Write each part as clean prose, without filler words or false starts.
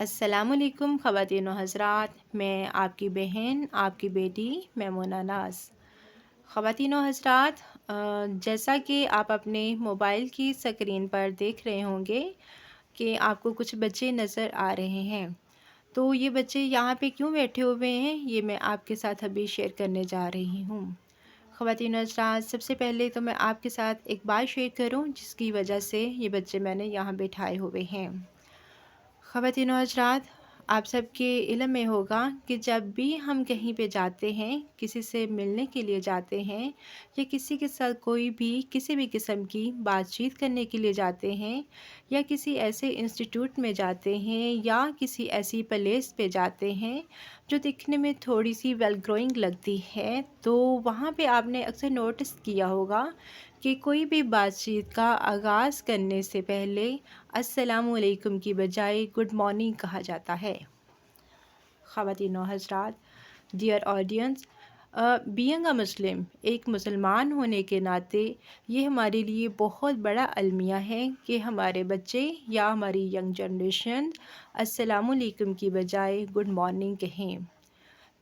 अस्सलामुअलैकुम ख़वातीन व हज़रात, मैं आपकी बहन आपकी बेटी मैमूना नाज़। ख़वातीन व हज़रात, जैसा कि आप अपने मोबाइल की स्क्रीन पर देख रहे होंगे कि आपको कुछ बच्चे नज़र आ रहे हैं। तो ये बच्चे यहाँ पे क्यों बैठे हुए हैं, ये मैं आपके साथ अभी शेयर करने जा रही हूँ। ख़वातीन व हज़रात, सबसे पहले तो मैं आपके साथ एक बात शेयर करूँ जिसकी वजह से ये बच्चे मैंने यहाँ बैठाए हुए हैं। ख़वातीन व हज़रात, आप सबके इल्म में होगा कि जब भी हम कहीं पे जाते हैं, किसी से मिलने के लिए जाते हैं या किसी के साथ कोई भी किसी भी किस्म की बातचीत करने के लिए जाते हैं या किसी ऐसे इंस्टीट्यूट में जाते हैं या किसी ऐसी प्लेस पे जाते हैं जो दिखने में थोड़ी सी वेल ग्रोइंग लगती है, तो वहाँ पे आपने अक्सर नोटिस किया होगा कि कोई भी बातचीत का आगाज़ करने से पहले अस्सलामुअलैकुम की बजाय गुड मॉर्निंग कहा जाता है। ख़वातीन व हज़रात, डियर ऑडियंस, बीइंग अ मुस्लिम, एक मुसलमान होने के नाते ये हमारे लिए बहुत बड़ा अलमिया है कि हमारे बच्चे या हमारी यंग जनरेशन अस्सलामुअलैकुम की बजाय गुड मॉर्निंग कहें।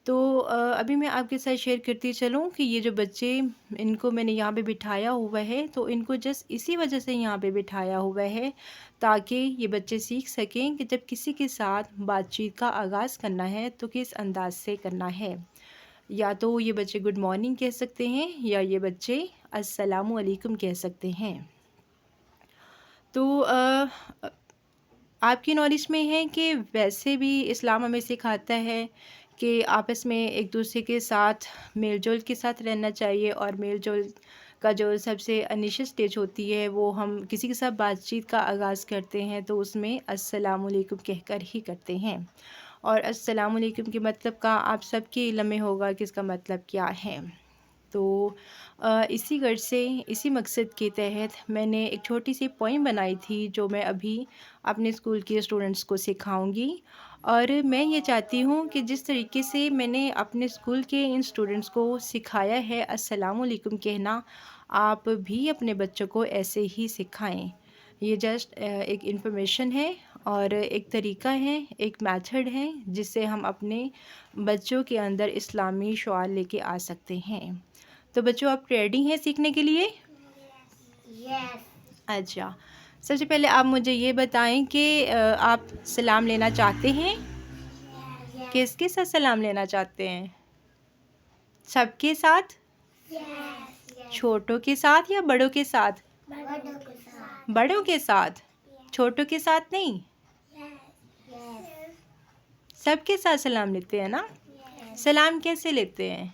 तो अभी मैं आपके साथ शेयर करती चलूँ कि ये जो बच्चे, इनको मैंने यहाँ पे बिठाया हुआ है, तो इनको जस्ट इसी वजह से यहाँ पे बिठाया हुआ है ताकि ये बच्चे सीख सकें कि जब किसी के साथ बातचीत का आगाज़ करना है तो किस अंदाज से करना है। या तो ये बच्चे गुड मॉर्निंग कह सकते हैं या ये बच्चे अस्सलामु अलैकुम कह सकते हैं। तो आपकी नॉलेज में है कि वैसे भी इस्लाम हमें सिखाता है कि आपस में एक दूसरे के साथ मेल-जोल के साथ रहना चाहिए, और मेल-जोल का जो सबसे इनिशियल स्टेज होती है वो हम किसी के साथ बातचीत का आगाज़ करते हैं तो उसमें अस्सलामु अलैकुम कहकर ही करते हैं। और अस्सलामु अलैकुम के मतलब का आप सबके इल्म में होगा कि इसका मतलब क्या है। तो इसी गर्ज से, इसी मकसद के तहत मैंने एक छोटी सी पोइम बनाई थी जो मैं अभी अपने स्कूल के स्टूडेंट्स को सिखाऊंगी। और मैं ये चाहती हूँ कि जिस तरीके से मैंने अपने स्कूल के इन स्टूडेंट्स को सिखाया है अस्सलामु अलैकुम कहना, आप भी अपने बच्चों को ऐसे ही सिखाएं। ये जस्ट एक इन्फॉर्मेशन है और एक तरीका है, एक मेथड है जिससे हम अपने बच्चों के अंदर इस्लामी शुआर लेके आ सकते हैं। तो बच्चों, आप रेडी हैं सीखने के लिए? यस। अच्छा, सबसे पहले आप मुझे ये बताएं कि आप सलाम लेना चाहते हैं? किसके साथ सलाम लेना चाहते हैं? सबके साथ? छोटों के साथ या बड़ों के साथ? बड़ों के साथ, छोटों के साथ नहीं। सबके साथ सलाम लेते हैं ना? सलाम कैसे लेते हैं?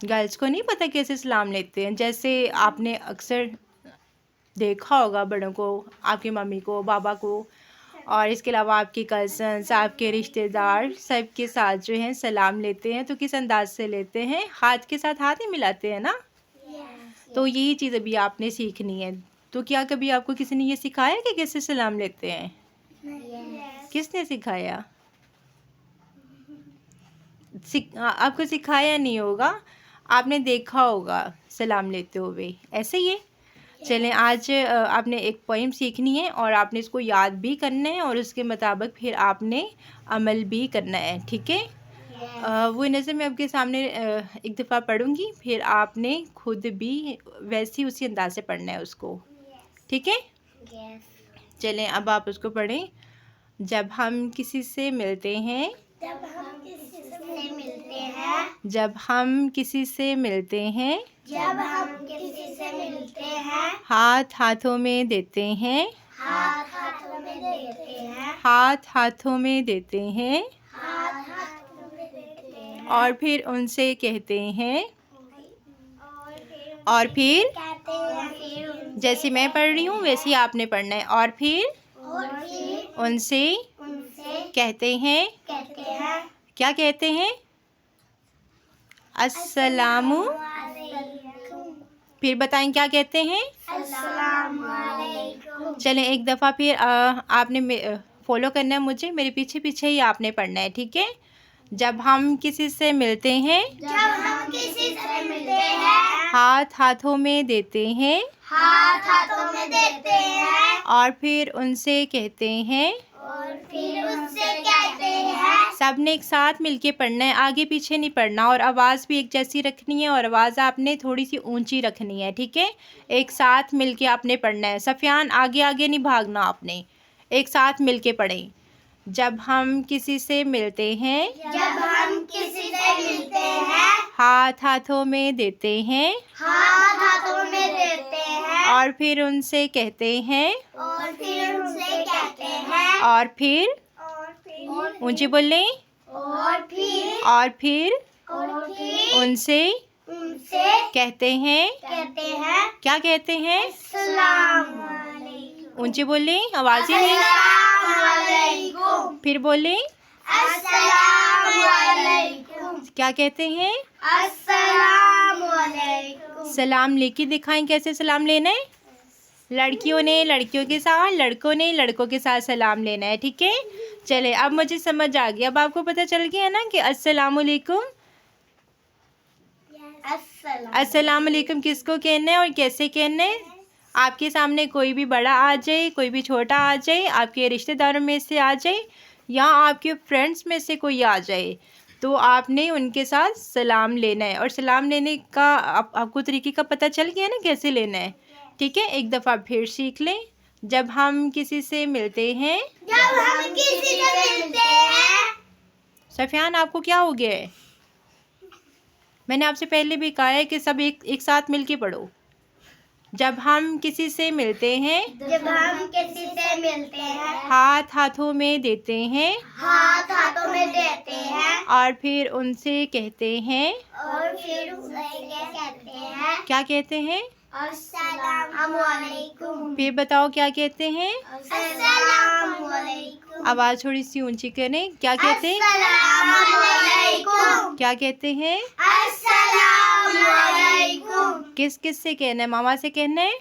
गर्ल्स को नहीं पता कैसे सलाम लेते हैं? जैसे आपने अक्सर देखा होगा बड़ों को, आपकी मम्मी को, बाबा को, और इसके अलावा आपके कज़न्स, आपके रिश्तेदार, सब के साथ जो हैं सलाम लेते हैं तो किस अंदाज से लेते हैं? हाथ के साथ हाथ ही मिलाते हैं ना? तो यही चीज़ अभी आपने सीखनी है। तो क्या कभी आपको किसी ने ये सिखाया कि कैसे सलाम लेते हैं? किसने सिखाया? आपको सिखाया नहीं होगा, आपने देखा होगा सलाम लेते हुए, ऐसे ही है। चलें, आज आपने एक पोइम सीखनी है और आपने इसको याद भी करना है और उसके मुताबिक फिर आपने अमल भी करना है, ठीक है? वो नज़र मैं आपके सामने एक दफ़ा पढ़ूँगी, फिर आपने खुद भी वैसे ही उसी अंदाज से पढ़ना है उसको, ठीक है? चलें, अब आप उसको पढ़ें। जब हम किसी से मिलते हैं, जब हम किसी से मिलते हैं, जब हम किसी से मिलते हैं, जब हम किसी से मिलते हैं, हाथ हाथों में देते हैं, हाथ हाथों में देते हैं, हाथ हाथों में देते हैं, हाथ हाथों में देते हैं, और फिर उनसे कहते हैं, और और फिर कहते हैं, फिर उनसे जैसे मैं पढ़ रही हूँ वैसे ही आपने पढ़ना है। और फिर उनसे उनसे कहते हैं, कहते हैं, क्या कहते हैं? अस्सलामु। अस्सलामुअलैकुम। फिर बताएं क्या कहते हैं? अस्सलामुअलैकुम। चलें, एक दफ़ा फिर आपने फॉलो करना है मुझे, मेरे पीछे पीछे ही आपने पढ़ना है, ठीक है? जब हम किसी से मिलते हैं, जब हम किसी से मिलते हैं, हाथ हाथों में देते हैं, हाथ हाथों में देते हैं, और फिर उनसे कहते हैं। और फिर उससे कहते हैं। सब ने एक साथ मिलके पढ़ना है, आगे पीछे नहीं पढ़ना, और आवाज़ भी एक जैसी रखनी है और आवाज़ आपने थोड़ी सी ऊंची रखनी है, ठीक है। एक साथ मिलके आपने पढ़ना है। सफ़ियान, आगे आगे नहीं भागना आपने, एक साथ मिलके पढ़ें। जब हम किसी से मिलते हैं। जब हम किसी से मिलते हैं। हाथ हाथों में देते हैं। हाथ हाथों में देते हैं। और फिर उनसे कहते हैं। और फिर उनसे कहते हैं। और फिर ऊंची बोलें। और फिर उनसे उनसे कहते हैं। क्या कहते हैं? अस्सलाम वालेकुम। ऊंची बोलें, आवाज़ ही नहीं। अस्सलाम वालेकुम। फिर बोलें। अस्सलाम वालेकुम। क्या कहते हैं? अस्सलाम वालेकुम। सलाम लेके दिखाएं कैसे सलाम लेना है। लड़कियों ने लड़कियों के साथ, लड़कों ने लड़कों के साथ सलाम लेना है, ठीक है। चले, अब मुझे समझ आ गया, अब आपको पता चल गया ना कि अस्सलाम वालेकुम। अस्सलाम वालेकुम किसको कहना है और कैसे कहना है। आपके सामने कोई भी बड़ा आ जाए, कोई भी छोटा आ जाए, आपके रिश्तेदारों में से आ जाए या आपके फ्रेंड्स में से कोई आ जाए, तो आपने उनके साथ सलाम लेना है। और सलाम लेने का आपको तरीके का पता चल गया ना कैसे लेना है, ठीक है। एक दफ़ा फिर सीख लें। जब हम किसी से मिलते हैं। जब हम किसी से मिलते हैं। सफ़ियान, आपको क्या हो गया है? मैंने आपसे पहले भी कहा है कि सब एक साथ मिलके पढ़ो। जब हम किसी से मिलते हैं। जब हम किसी से मिलते हैं। हाथ हाथों में देते हैं। हाथ हाथों में देते हैं। और फिर उनसे कहते हैं। और फिर उनसे कहते हैं। क्या कहते हैं? अस्सलाम वालेकुम। फिर बताओ क्या कहते हैं? अस्सलाम वालेकुम। आवाज़ थोड़ी सी ऊंची करें। क्या कहते हैं? अस्सलाम वालेकुम। क्या कहते हैं? अस्सलाम वालेकुम। किस किस से कहना है? मामा से कहना है।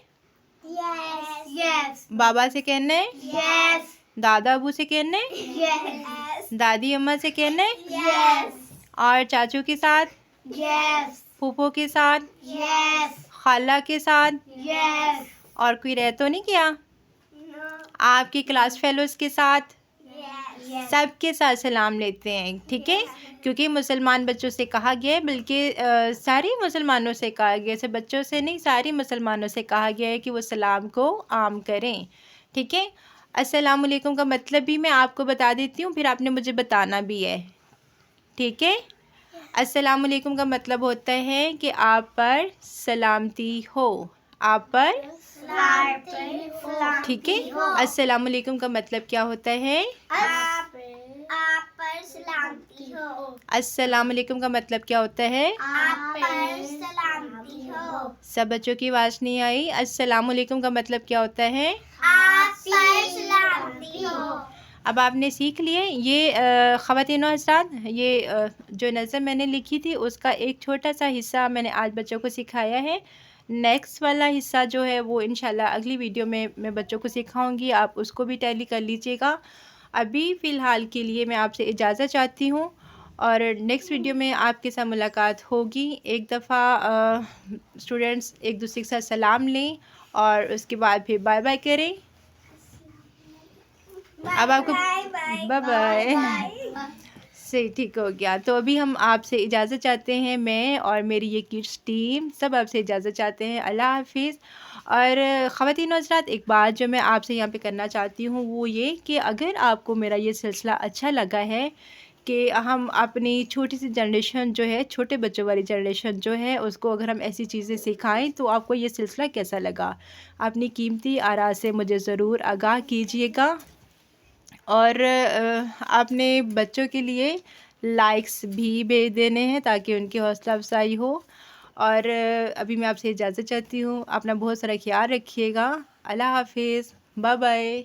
यस बाबा से कहना है। यस दादा अबू से कहना है। यस दादी अम्मा से कहना है। यस और चाचू के साथ, यस फूफो के साथ, यस खाला के साथ। यस और कोई रह तो नहीं गया? आपके क्लास फेलोज़ के साथ, सब के साथ सलाम लेते हैं, ठीक है। क्योंकि मुसलमान बच्चों से कहा गया है, बल्कि सारे मुसलमानों से कहा गया है, सिर्फ बच्चों से नहीं, सारे मुसलमानों से कहा गया है कि वो सलाम को आम करें, ठीक है। अस्सलाम वालेकुम का मतलब भी मैं आपको बता देती हूँ, फिर आपने मुझे बताना भी है, ठीक है। अस्सलाम वालेकुम का मतलब होता है कि आप पर सलामती हो, आप पर, ठीक है। अस्सलाम वालेकुम का मतलब क्या होता है? आप पर सलामती हो। अस्सलाम वालेकुम का मतलब क्या होता है? आप पर सलामती हो। सब बच्चों की आवाज़ नहीं आई। अस्सलाम वालेकुम का मतलब क्या होता है? आप पर सलामती हो। अब आपने सीख लिए। ये ख़वातीन और हज़रात, ये जो नज़म मैंने लिखी थी उसका एक छोटा सा हिस्सा मैंने आज बच्चों को सिखाया है। नेक्स्ट वाला हिस्सा जो है वो इंशाल्लाह अगली वीडियो में मैं बच्चों को सिखाऊंगी, आप उसको भी टैली कर लीजिएगा। अभी फ़िलहाल के लिए मैं आपसे इजाज़त चाहती हूँ और नेक्स्ट वीडियो में आपके साथ मुलाकात होगी। एक दफ़ा स्टूडेंट्स एक दूसरे के साथ सलाम लें और उसके बाद फिर बाय बाय करें। अब आपको बाय बाय से ठीक हो गया। तो अभी हम आपसे इजाज़त चाहते हैं, मैं और मेरी ये किड्स टीम सब आपसे इजाज़त चाहते हैं। अल्लाह हाफिज़। और ख़वातीन और हज़रात, एक बात जो मैं आपसे यहाँ पे करना चाहती हूँ वो ये कि अगर आपको मेरा ये सिलसिला अच्छा लगा है कि हम अपनी छोटी सी जनरेशन जो है, छोटे बच्चों वाली जनरेशन जो है, उसको अगर हम ऐसी चीज़ें सिखाएं, तो आपको ये सिलसिला कैसा लगा, अपनी कीमती आरा से मुझे ज़रूर आगाह कीजिएगा। और आपने बच्चों के लिए लाइक्स भी भेज देने हैं ताकि उनकी हौसला अफजाई हो। और अभी मैं आपसे इजाज़त चाहती हूँ। अपना बहुत सारा ख्याल रखिएगा। अल्लाह हाफिज़। Bye bye.